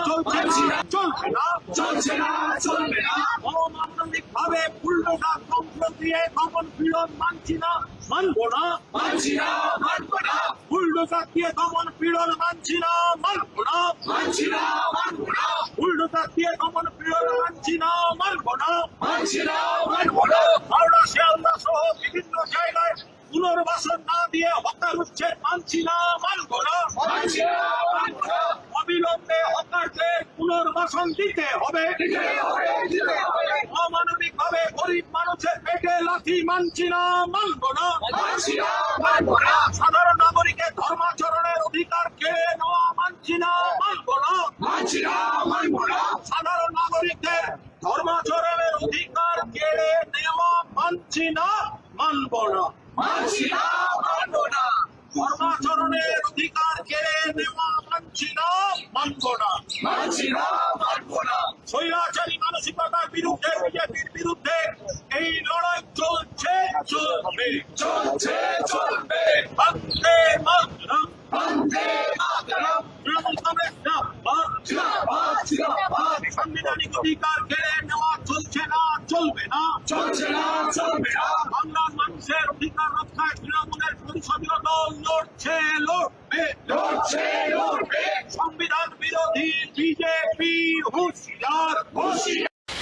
চলছে না, চলবে না, চলছে না, চলবে না। অমানবিক ভাবে উল্টোটা তন্ত্র দিয়ে দমন পীড়ন মানছি না, মানবো না, মানছি না, মানবো না। উল্টোটা দিয়ে দমন পীড়ন মানছি না, মানবো না, মানছি না, মানবো না। উল্টোটা দিয়ে দমন পীড়ন মানছি না, মানবো না, মানছি না, মানবো না। হাওড়া শিয়ালদা সহ বিভিন্ন জায়গায় পুনর্বাসন না দিয়ে হকার উচ্ছেদ মানছি না, মানবো না, মানছি না, মানবো না। অবিলম্বে হকারদের পুনর্বাসন দিতে হবে, অমানবিক ভাবে গরিব মানুষের পেটে লাথি মানছি না, মানবো না, মানছি না, মানবো না। সাধারণ নাগরিকের ধর্মাচরণের অধিকার কেড়ে নেওয়া মানছি না, মানবো না, মানছি না, মানবো না। সাধারণ নাগরিকদের ধর্মাচরণের অধিকার কেড়ে নেওয়া মানছি না, মানবো না, মানছি না, মানবো না। ধর্মাচরণের অধিকার কেড়ে নেওয়া মানছি না, মানবো না, মানছি না, মানবো না। স্বৈরাচারী মানসিকতার বিরুদ্ধে বিজেপির বিরুদ্ধে এই লড়াই চলছে, চলবে, চলছে, চলবে। বন্দে মাতরম, বন্দে মাতরম। তৃণমূল কংগ্রেস জিন্দাবাদ, জিন্দাবাদ, জিন্দাবাদ। সাংবিধানিক অধিকার কেড়ে নেওয়া চলছে না, চলবে না, চলছে না, চলবে না। বাংলার মানুষের অধিকার রক্ষায় তৃণমূলের পরিষদীয় দল লড়ছে, লড়বে, লড়ছে, লড়বে। সংবিধান বিরোধী বিজেপি হুঁশিয়ার, হুঁশিয়ার।